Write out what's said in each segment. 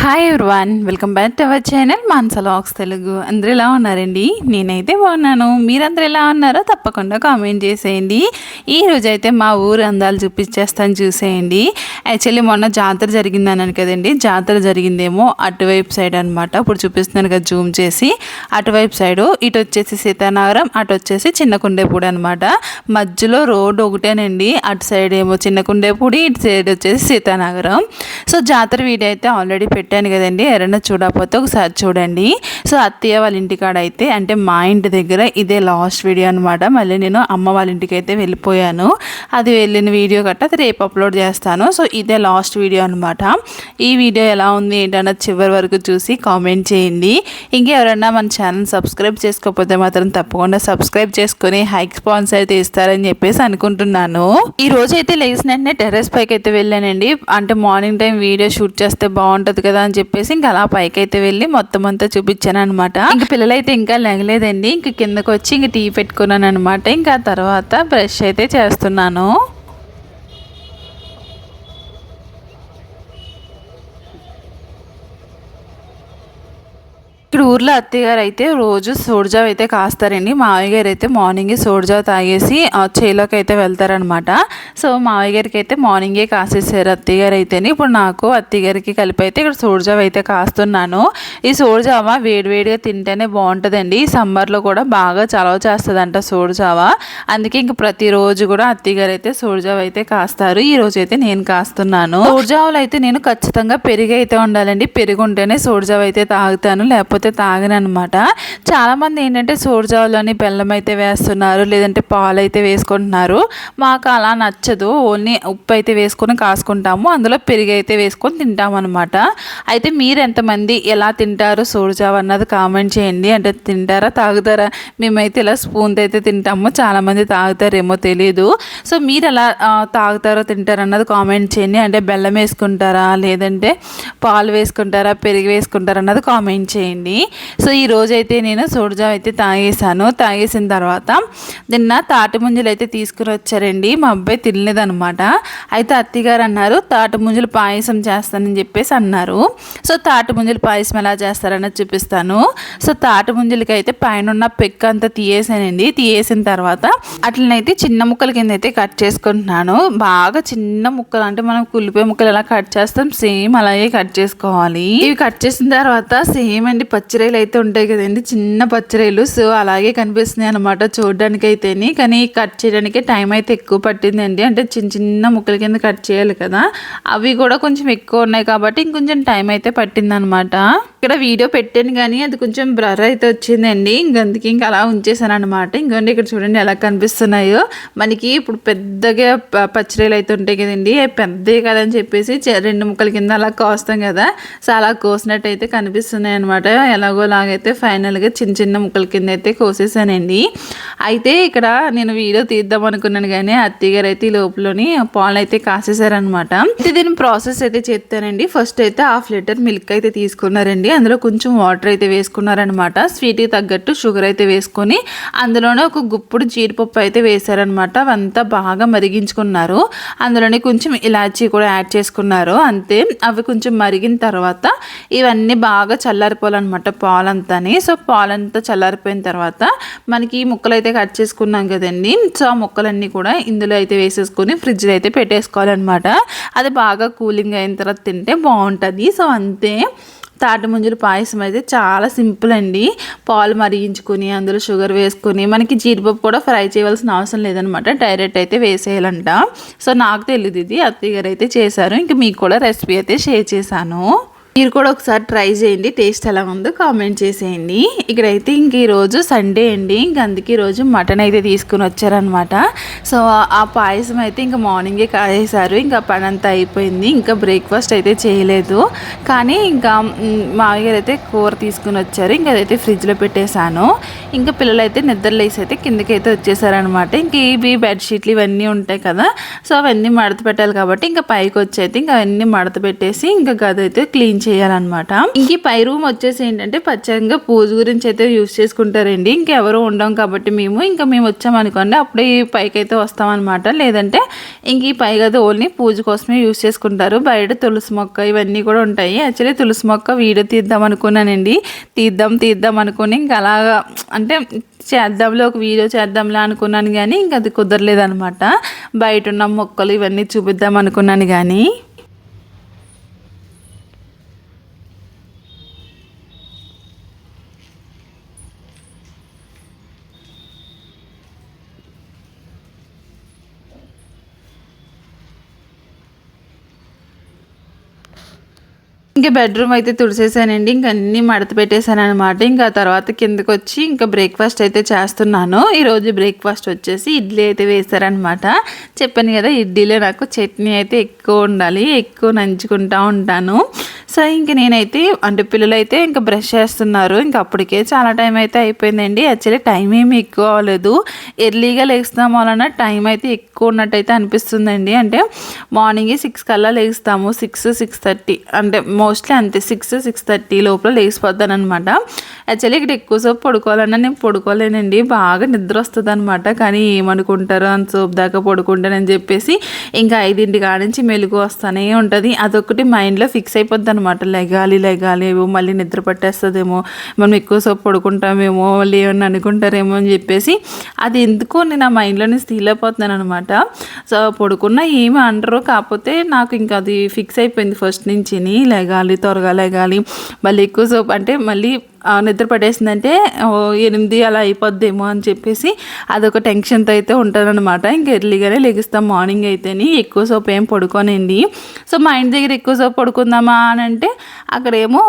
Hi everyone, welcome back to our channel Manasa vlogs Telugu. అందరూ ఎలా ఉన్నారండి? నేనైతే బాగున్నాను. మీరందరూ ఎలా ఉన్నారో తప్పకుండా కామెంట్ చేసేయండి. ఈరోజు అయితే మా ఊరు అందాలు చూపించేస్తాను, చూసేయండి. యాక్చువల్లీ మొన్న జాతర జరిగింది అన్నాను కదండి, జాతర జరిగిందేమో అటువైపు సైడ్ అనమాట. ఇప్పుడు చూపిస్తున్నాను కదా జూమ్ చేసి, అటువైపు సైడు. ఇటు వచ్చేసి సీతానగరం, అటు వచ్చేసి చిన్నకుండేపూడి అనమాట. మధ్యలో రోడ్డు ఒకటేనండి. అటు సైడ్ ఏమో చిన్నకుండేపూడి, ఇటు సైడ్ వచ్చేసి సీతానగరం. సో జాతర వీడియో అయితే ఆల్రెడీ పెట్టాను కదండి, ఎవరైనా చూడకపోతే ఒకసారి చూడండి. సో అత్తయ్య వాళ్ళ ఇంటికాడ అయితే, అంటే మా ఇంటి దగ్గర ఇదే లాస్ట్ వీడియో అనమాట. మళ్ళీ నేను అమ్మ వాళ్ళ ఇంటికి అయితే వెళ్ళిపోయాను. అది వెళ్ళిన వీడియో గట్ట అది రేపు అప్లోడ్ చేస్తాను. సో ఇదే లాస్ట్ వీడియో అనమాట. ఈ వీడియో ఎలా ఉంది ఏంటన్నది చివరి వరకు చూసి కామెంట్ చేయండి. ఇంకెవరన్నా మన ఛానల్ సబ్స్క్రైబ్ చేసుకోకపోతే మాత్రం తప్పకుండా సబ్స్క్రైబ్ చేసుకొని హైక్ స్పాన్స్ అయితే ఇస్తారని చెప్పేసి అనుకుంటున్నాను. ఈ రోజు అయితే లేచిన వెంటనే టెర్రస్ పైకి అయితే వెళ్ళానండి. అంటే మార్నింగ్ టైం వీడియో షూట్ చేస్తే బాగుంటుంది కదా అని చెప్పేసి ఇంకా అలా పైకి అయితే వెళ్ళి మొత్తం అంతా చూపించాను అనమాట. ఇంక పిల్లలైతే ఇంకా లేగలేదండి. ఇంక కిందకు వచ్చి ఇంక టీ పెట్టుకున్నాను అనమాట. ఇంకా తర్వాత బ్రష్ అయితే చేస్తున్నాను. ఇక్కడ ఊర్లో అత్తయ్య గారు అయితే రోజు సోడిజావ అయితే కాస్తారండి. మావయ్య గారు అయితే మార్నింగే సోడిజావ తాగేసి చేలోకి అయితే వెళ్తారనమాట. సో మావయ్య గారికి అయితే మార్నింగే కాసేసారు అత్తయ్య గారు అయితేనే. ఇప్పుడు నాకు అత్తయ్య గారికి కలిపి అయితే ఇక్కడ సోడిజావ అయితే కాస్తున్నాను. ఈ సోడిజావ వేడివేడిగా తింటేనే బాగుంటుందండి. ఈ సమ్మర్లో కూడా బాగా చలవ చేస్తుందంట సోడిజావ. అందుకే ఇంక ప్రతిరోజు కూడా అత్తయ్య గారు అయితే సోడిజావ అయితే కాస్తారు. ఈ రోజు అయితే నేను కాస్తున్నాను. సోడిజావలో అయితే నేను ఖచ్చితంగా పెరుగు అయితే ఉండాలండి. పెరుగు ఉంటేనే సోడిజావ అయితే తాగుతాను, లేకపోతే తాగనమాట. చాలామంది ఏంటంటే సోడిజావలోని బెల్లం అయితే వేస్తున్నారు, లేదంటే పాలు అయితే వేసుకుంటున్నారు. మాకు అలా నచ్చదు. ఓన్లీ ఉప్పు అయితే వేసుకొని కాసుకుంటాము, అందులో పెరుగు అయితే వేసుకొని తింటాము అనమాట. అయితే మీరు ఎంతమంది ఎలా తింటారు సోడిజావ అన్నది కామెంట్ చేయండి. అంటే తింటారా తాగుతారా? మేమైతే ఇలా స్పూన్తో అయితే తింటాము, చాలామంది తాగుతారేమో తెలియదు. సో మీరు ఎలా తాగుతారో తింటారు అన్నది కామెంట్ చేయండి. అంటే బెల్లం వేసుకుంటారా, లేదంటే పాలు వేసుకుంటారా, పెరుగు వేసుకుంటారా అన్నది కామెంట్ చేయండి. సో ఈ రోజు అయితే నేను సోడిజావ అయితే తాగేసాను. తాగేసిన తర్వాత నిన్న తాటి ముంజలు అయితే తీసుకుని వచ్చారండి. మా అబ్బాయి తినలేదనమాట. అయితే అత్తగారు అన్నారు తాటి ముంజలు పాయసం చేస్తానని చెప్పేసి అన్నారు. సో తాటి ముంజలు పాయసం ఎలా చేస్తారన్నది చూపిస్తాను. సో తాటి ముంజలకి అయితే పైన ఉన్న పెక్క అంతా తీయేసానండి. తీయేసిన తర్వాత అట్లనైతే చిన్న ముక్కల కింద అయితే కట్ చేసుకుంటున్నాను. బాగా చిన్న ముక్కలు, అంటే మనం కులిపోయే ముక్కలు ఎలా కట్ చేస్తాం సేమ్ అలాగే కట్ చేసుకోవాలి. ఇవి కట్ చేసిన తర్వాత సేమ్ అండి పచ్చిరాయలు అయితే ఉంటాయి కదండి, చిన్న పచ్చిరాయలు. సో అలాగే కనిపిస్తున్నాయి అనమాట చూడడానికి అయితేని. కానీ కట్ చేయడానికి టైం అయితే ఎక్కువ పట్టిందండి. అంటే చిన్న చిన్న ముక్కల కింద కట్ చేయాలి కదా, అవి కూడా కొంచెం ఎక్కువ ఉన్నాయి కాబట్టి ఇంకొంచెం టైం అయితే పట్టింది అనమాట. ఇక్కడ వీడియో పెట్టాను కానీ అది కొంచెం బ్లర్ అయితే వచ్చిందండి. ఇంకందుకే ఇంకా అలా ఉంచేసాను అనమాట. ఇంకోండి ఇక్కడ చూడండి ఎలా కనిపిస్తున్నాయో. మనకి ఇప్పుడు పెద్దగా పచ్చిరాయలు అయితే ఉంటాయి కదండి, పెద్దవి కదని చెప్పేసి రెండు ముక్కల కింద అలా కోస్తాం కదా, సో అలా కోసినట్టు అయితే కనిపిస్తున్నాయి అనమాట. ఎలాగోలాగైతే ఫైనల్గా చిన్న చిన్న ముక్కల కింద అయితే కోసేసానండి. అయితే ఇక్కడ నేను వీడియో తీద్దాం అనుకున్నాను కానీ అత్తయ్య గారు అయితే ఈ లోపలని పాలు అయితే కాసేసారనమాట. అయితే దీని ప్రాసెస్ అయితే చెప్తానండి. ఫస్ట్ అయితే 1/2 లీటర్ మిల్క్ అయితే తీసుకున్నారండి. అందులో కొంచెం వాటర్ అయితే వేసుకున్నారనమాట. స్వీట్కి తగ్గట్టు షుగర్ అయితే వేసుకొని అందులోనే ఒక గుప్పుడు జీడిపప్పు అయితే వేసారనమాట. అవంతా బాగా మరిగించుకున్నారు. అందులోనే కొంచెం ఇలాచీ కూడా యాడ్ చేసుకున్నారు. అంతే. అవి కొంచెం మరిగిన తర్వాత ఇవన్నీ బాగా చల్లారిపోవాలన్నమాట పాలంతాని. సో పాలంతా చల్లారిపోయిన తర్వాత మనకి ముక్కలు అయితే కట్ చేసుకున్నాం కదండి, సో ఆ ముక్కలన్నీ కూడా ఇందులో అయితే వేసేసుకొని ఫ్రిడ్జ్లో అయితే పెట్టేసుకోవాలన్నమాట. అది బాగా కూలింగ్ అయిన తర్వాత తింటే బాగుంటుంది. సో అంతే. తాటి ముంజలు పాయసం అయితే చాలా సింపుల్ అండి. పాలు మరిగించుకొని అందులో షుగర్ వేసుకొని, మనకి జీడిపప్పు కూడా ఫ్రై చేయవలసిన అవసరం లేదనమాట, డైరెక్ట్ అయితే వేసేయాలంట. సో నాకు తెలియదు, ఇది అత్తయ్య గారు అయితే చేశారు. ఇంకా మీకు కూడా రెసిపీ అయితే షేర్ చేశాను. మీరు కూడా ఒకసారి ట్రై చేయండి, టేస్ట్ ఎలా ఉందో కామెంట్ చేసేయండి. ఇక్కడైతే ఇంక ఈరోజు సండే అండి, ఇంక అందుకే ఈరోజు మటన్ అయితే తీసుకుని వచ్చారనమాట. సో ఆ పాయసం అయితే ఇంకా మార్నింగే కాసేసారు. ఇంకా పని అంతా అయిపోయింది. ఇంకా బ్రేక్ఫాస్ట్ అయితే చేయలేదు. కానీ ఇంకా మామయ్య గారు అయితే కూర తీసుకుని వచ్చారు. ఇంకా అదైతే ఫ్రిడ్జ్లో పెట్టేశాను. ఇంకా పిల్లలు అయితే నిద్రలేసి అయితే కిందకైతే వచ్చేసారనమాట. ఇంక ఇవి బెడ్షీట్లు ఇవన్నీ ఉంటాయి కదా, సో అవన్నీ మడత పెట్టాలి కాబట్టి ఇంకా పైకి వచ్చి అయితే ఇంకా అవన్నీ మడత పెట్టేసి ఇంకా గది అయితే క్లీన్ క్లీన్ చేయాలన్నమాట. ఇంక పై రూమ్ వచ్చేసి ఏంటంటే ప్రత్యేకంగా పూజ గురించి అయితే యూస్ చేసుకుంటారండి. ఇంకెవరు ఉండం కాబట్టి మేము వచ్చామనుకోండి అప్పుడే ఈ పైకి అయితే వస్తామన్నమాట. లేదంటే ఇంక ఈ పైకి అయితే ఓన్లీ పూజ కోసమే యూస్ చేసుకుంటారు. బయట తులసి మొక్క ఇవన్నీ కూడా ఉంటాయి. యాక్చువల్లీ తులసి మొక్క వీడియో తీద్దాం అనుకున్నానండి. తీద్దాం అనుకుని ఇంకా అలాగా అంటే చేద్దాంలో ఒక వీడియో చేద్దాంలే అనుకున్నాను కానీ ఇంక అది కుదరలేదనమాట. బయట ఉన్న మొక్కలు ఇవన్నీ చూపిద్దాం అనుకున్నాను కానీ ఇంకా బెడ్రూమ్ అయితే తుడిసేసానండి. ఇంక అన్నీ మడత పెట్టేశాను అనమాట. ఇంకా తర్వాత కిందకి వచ్చి ఇంకా బ్రేక్ఫాస్ట్ అయితే చేస్తున్నాను. ఈరోజు బ్రేక్ఫాస్ట్ వచ్చేసి ఇడ్లీ అయితే వేశారనమాట. చెప్పాను కదా ఇడ్లీలో నాకు చట్నీ అయితే ఎక్కువ ఉండాలి, ఎక్కువ నంచుకుంటూ ఉంటాను. సో ఇంక నేనైతే అంటే పిల్లలు అయితే ఇంకా బ్రష్ చేస్తున్నారు. ఇంకా అప్పటికే చాలా టైం అయితే అయిపోయిందండి. యాక్చువల్లీ టైం ఏమి ఎక్కువ అవ్వలేదు. ఎర్లీగా లేస్తాము వలన టైం అయితే ఎక్కువ ఉన్నట్టయితే అనిపిస్తుందండి. అంటే మార్నింగే 6 కల్లా లేస్తాము. 6-6:30 అంటే మోస్ట్లీ అంతే. 6-6:30 లోపల లేచిపోతాను అనమాట. యాక్చువల్లీ ఇక్కడ ఎక్కువసేపు పడుకోవాలన్నా నేను పడుకోలేనండి. బాగా నిద్ర వస్తుంది అనమాట. కానీ ఏమనుకుంటారో అంతసేపు దాకా పడుకుంటానని చెప్పేసి ఇంకా 5 కాడ నుంచి మెలుగు వస్తూనే ఉంటుంది. అదొకటి మైండ్లో ఫిక్స్ అయిపోద్ది అనమాట. లెగాలి మళ్ళీ నిద్ర పట్టేస్తుందేమో, మనం ఎక్కువసేపు పడుకుంటామేమో, వాళ్ళు ఏమన్నా అనుకుంటారేమో అని చెప్పేసి అది ఎందుకో నేను ఆ మైండ్లోనే స్టీల్ అయిపోతున్నాను అనమాట. సో పడుకున్నా ఏమి అనరు. కాకపోతే నాకు ఇంకా అది ఫిక్స్ అయిపోయింది ఫస్ట్ నుంచి. త్వరగా లెగాలి, మళ్ళీ ఎక్కువసేపు అంటే మళ్ళీ నిద్ర పట్టేసిందంటే 8 అలా అయిపోద్దేమో అని చెప్పేసి అదొక టెన్షన్తో అయితే ఉంటానన్నమాట. ఇంకా ఎర్లీగానే లెగిస్తాం మార్నింగ్ అయితేని. ఎక్కువసేపు ఏం పడుకోనండి. సో మా ఇంటి దగ్గర ఎక్కువసేపు పడుకుందామా అని అంటే అక్కడేమో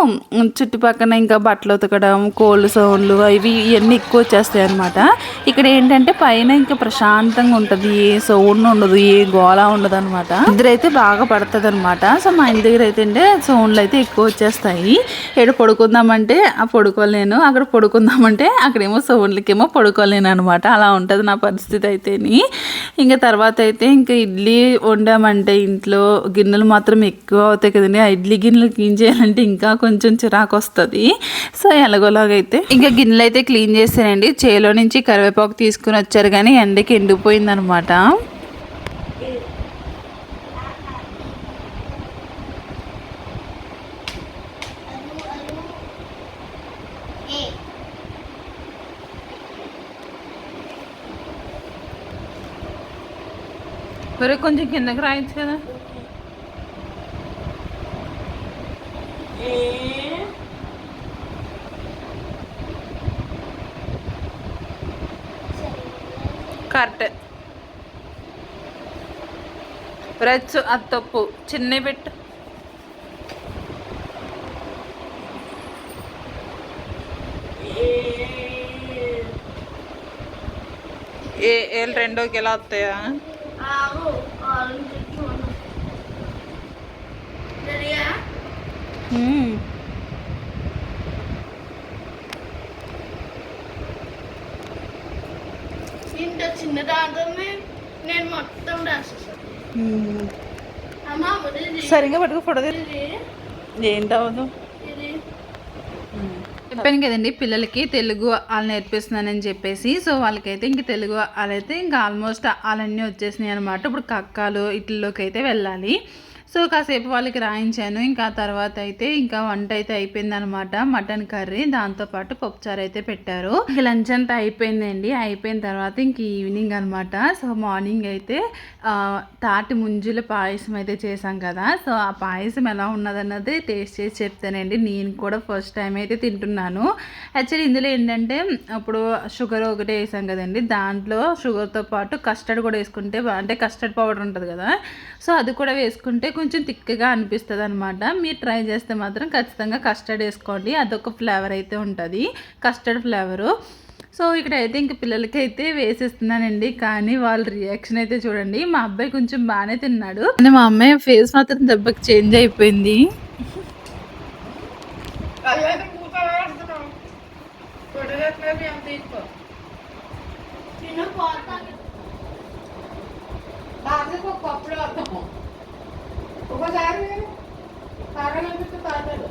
చుట్టుపక్కల ఇంకా బట్టలు ఉతకడం, కోల్డ్ సౌండ్లు ఇవన్నీ ఎక్కువ వచ్చేస్తాయి అనమాట. ఇక్కడ ఏంటంటే పైన ఇంకా ప్రశాంతంగా ఉంటుంది. ఏ సౌండ్ ఉండదు, ఏ గోళ ఉండదు అనమాట. నిద్ర అయితే బాగా పడుతుంది అనమాట. సో మా ఇంటి దగ్గర అయితే సౌండ్లు అయితే ఎక్కువ వచ్చేస్తాయి. ఎక్కడ పడుకుందామంటే పడుకోలేను, అక్కడ పడుకుందామంటే అక్కడేమో సౌండ్లకేమో పడుకోలేను అనమాట. అలా ఉంటుంది నా పరిస్థితి అయితేని. ఇంకా తర్వాత అయితే ఇంకా ఇడ్లీ వండామంటే ఇంట్లో గిన్నెలు మాత్రం ఎక్కువ అవుతాయి కదండి. ఆ ఇడ్లీ గిన్నెలు క్లీన్ చేయాలంటే ఇంకా కొంచెం చిరాకు వస్తుంది. సో ఎలాగోలాగైతే ఇంకా గిన్నెలు అయితే క్లీన్ చేశానండి. చేలో నుంచి కరివేపాకు తీసుకుని వచ్చారు కానీ ఎండకి ఎండిపోయింది అనమాట. మరి కొంచెం కిందకి రాయొచ్చు కదా. కరెక్ట్ రచ్చు అది తప్పు. చిన్న పెట్టు. ఏళ్ళు రెండోకి ఎలా వస్తాయా? ఇంత చిన్న దాంట్లోనే నేను మొత్తం రాసేసాను. సరిగ్గా పట్టుకు ఫోటో ఏంటవదు. చెప్పాను కదండి పిల్లలకి తెలుగు వాళ్ళు నేర్పిస్తున్నానని చెప్పేసి. సో వాళ్ళకైతే ఇంక తెలుగు వాళ్ళైతే ఇంకా ఆల్మోస్ట్ వాళ్ళన్నీ వచ్చేసినాయి అనమాట. ఇప్పుడు కక్కాలు ఇట్లలోకి అయితే వెళ్ళాలి. సో కాసేపు వాళ్ళకి రాయించాను. ఇంకా తర్వాత అయితే ఇంకా వంట అయితే అయిపోయిందనమాట. మటన్ కర్రీ, దాంతోపాటు పప్పుచారు అయితే పెట్టారు. లంచ్ అంతా అయిపోయిందండి. అయిపోయిన తర్వాత ఇంక ఈవినింగ్ అనమాట. సో మార్నింగ్ అయితే తాటి ముంజుల పాయసం అయితే చేశాం కదా. సో ఆ పాయసం ఎలా ఉన్నదన్నది టేస్ట్ చేసి చెప్తానండి. నేను కూడా ఫస్ట్ టైం అయితే తింటున్నాను. యాక్చువల్లీ ఇందులో ఏంటంటే ఇప్పుడు షుగర్ ఒకటే వేసాం కదండి. దాంట్లో షుగర్తో పాటు కస్టర్డ్ కూడా వేసుకుంటే అంటే కస్టర్డ్ పౌడర్ ఉంటుంది కదా. సో అది కూడా వేసుకుంటే కొంచెం తిక్కగా అనిపిస్తుంది అనమాట. మీరు ట్రై చేస్తే మాత్రం ఖచ్చితంగా కస్టర్డ్ వేసుకోండి. అదొక ఫ్లేవర్ అయితే ఉంటుంది, కస్టర్డ్ ఫ్లేవరు. సో ఇక్కడైతే ఇంక పిల్లలకి అయితే వేసేస్తున్నానండి. కానీ వాళ్ళ రియాక్షన్ అయితే చూడండి. మా అబ్బాయి కొంచెం బాగానే తిన్నాడు, కానీ మా అమ్మాయి ఫేస్ మాత్రం దెబ్బకి చేంజ్ అయిపోయింది. ఒకసారి తాగాలనిపిస్తే తాగాలి.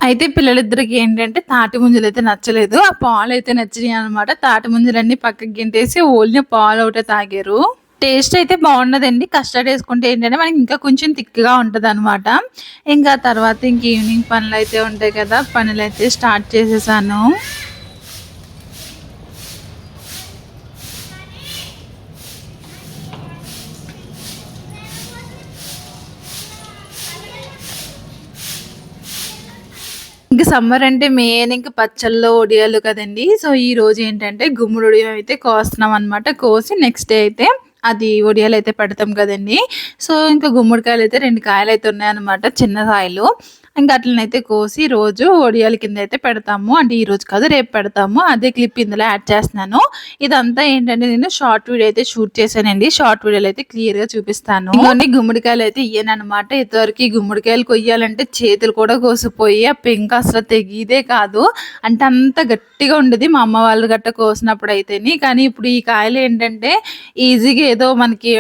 అయితే పిల్లలిద్దరికి ఏంటంటే తాటి ముంజలు అయితే నచ్చలేదు. ఆ పాలు అయితే నచ్చినాయి అనమాట. తాటి ముంజలన్నీ పక్కకి గెంటేసి ఓన్లీ పాలు ఒకటే తాగారు. టేస్ట్ అయితే బాగున్నదండి. కస్టర్డ్ వేసుకుంటే ఏంటంటే మనకి ఇంకా కొంచెం థిక్‌గా ఉంటదనమాట. ఇంకా తర్వాత ఇంక ఈవినింగ్ పనులైతే ఉంటాయి కదా! పనులైతే స్టార్ట్ చేసేసాను. ఇంక సమ్మర్ అంటే మెయిన్ ఇంక పచ్చళ్ళు, వడియాలు కదండీ! సో, ఈరోజు ఏంటంటే గుమ్మడి వడియాలు అయితే కోస్తున్నాం అనమాట. కోసి నెక్స్ట్ డే అయితే అది వడియాలైతే పెడతాం కదండీ! సో, ఇంకా గుమ్మడికాయలైతే 2 కాయలైతే ఉన్నాయన్నమాట చిన్న కాయలు. ఇంక అట్లనైతే కోసి రోజు వడియాల కింద అయితే పెడతాము. అంటే ఈరోజు కాదు రేపు పెడతాము. అదే క్లిప్ ఇందులో యాడ్ చేస్తున్నాను. ఇదంతా ఏంటంటే నేను షార్ట్ వీడియో అయితే షూట్ చేశానండి. షార్ట్ వీడియోలో అయితే క్లియర్‌గా చూపిస్తాను. ఇంకొన్ని గుమ్మడికాయలు అయితే ఇయ్యననమాట. ఇంతవరకు ఈ గుమ్మడికాయలు కొయ్యాలంటే చేతులు కూడా కోసిపోయి ఆ పెంక అసలు తెగేదే కాదు. అంటే అంత గట్టిగా ఉండేది మా అమ్మ వాళ్ళు గట్ట కోసినప్పుడు అయితేని. కానీ ఇప్పుడు ఈ కాయలు ఏంటంటే ఈజీగా ఏదో మనకి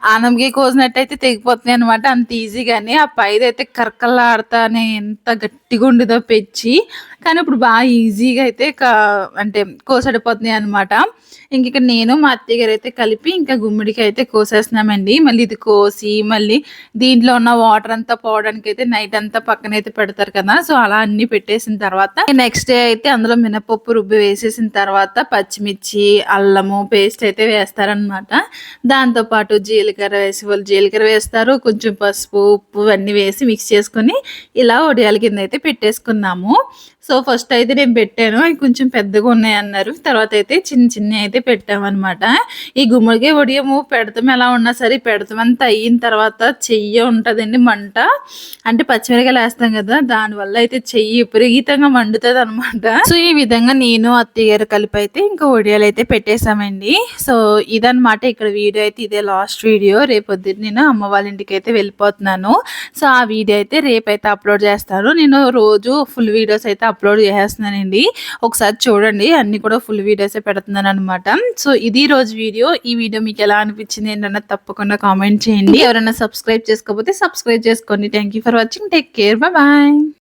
ఆనంగి కోసినట్టయితే తెగిపోతున్నాయి అనమాట. అంత ఈజీగానే ఆ పైదైతే కరకల్లాడుతానే ఎంత గట్టిగా ఉండేదో పెచ్చి. కానీ ఇప్పుడు బాగా ఈజీగా అయితే అంటే కోసడిపోతున్నాయి అనమాట. ఇంక ఇక్కడ నేను మా అత్తయ్య గారు అయితే కలిపి ఇంకా గుమ్మిడికాయ అయితే కోసేస్తున్నామండి. మళ్ళీ ఇది కోసి మళ్ళీ దీంట్లో ఉన్న వాటర్ అంతా పోవడానికి అయితే నైట్ అంతా పక్కన అయితే పెడతారు కదా! సో, అలా అన్ని పెట్టేసిన తర్వాత నెక్స్ట్ డే అయితే అందులో మినపప్పు రుబ్బి వేసేసిన తర్వాత పచ్చిమిర్చి, అల్లము పేస్ట్ అయితే వేస్తారనమాట. దాంతో పాటు జీలకర్ర వేసి వాళ్ళు జీలకర్ర వేస్తారు. కొంచెం పసుపు, ఉప్పు అన్నీ వేసి మిక్స్ చేసుకొని ఇలా వడియాల కింద అయితే పెట్టేసుకున్నాము. సో, ఫస్ట్ అయితే నేను పెట్టాను. అవి కొంచెం పెద్దగా ఉన్నాయన్నారు. తర్వాత అయితే చిన్న చిన్నవి అయితే పెట్టామనమాట. ఈ గుమ్మడికాయ వడియము పెడతాం ఎలా ఉన్నా సరే పెడతామంతా అయిన తర్వాత చెయ్యి ఉంటుందండి మంట. అంటే పచ్చిమిరకాయలు వేస్తాం కదా! దానివల్ల అయితే చెయ్యి విపరీతంగా మండుతుంది అనమాట. సో, ఈ విధంగా నేను అత్తయ్య గారు కలిపి అయితే ఇంకా వడియాలు అయితే పెట్టేశామండి. సో, ఇదనమాట ఇక్కడ వీడియో అయితే ఇదే లాస్ట్ వీడియో. రేపొద్దున నేను అమ్మ వాళ్ళ ఇంటికి అయితే వెళ్ళిపోతున్నాను. సో, ఆ వీడియో అయితే రేపైతే అప్లోడ్ చేస్తాను. నేను రోజు ఫుల్ వీడియోస్ అయితే అప్లోడ్ చేసేస్తున్నానండి. ఒకసారి చూడండి అన్ని కూడా ఫుల్ వీడియోసే పెడుతున్నాను అనమాట. సో, ఇది రోజు వీడియో. ఈ వీడియో మీకు ఎలా అనిపించింది ఏంటన్నా తప్పకుండా కామెంట్ చేయండి. ఎవరైనా సబ్స్క్రైబ్ చేసుకోకపోతే సబ్స్క్రైబ్ చేసుకోండి. Thank you for watching. Take care. Bye.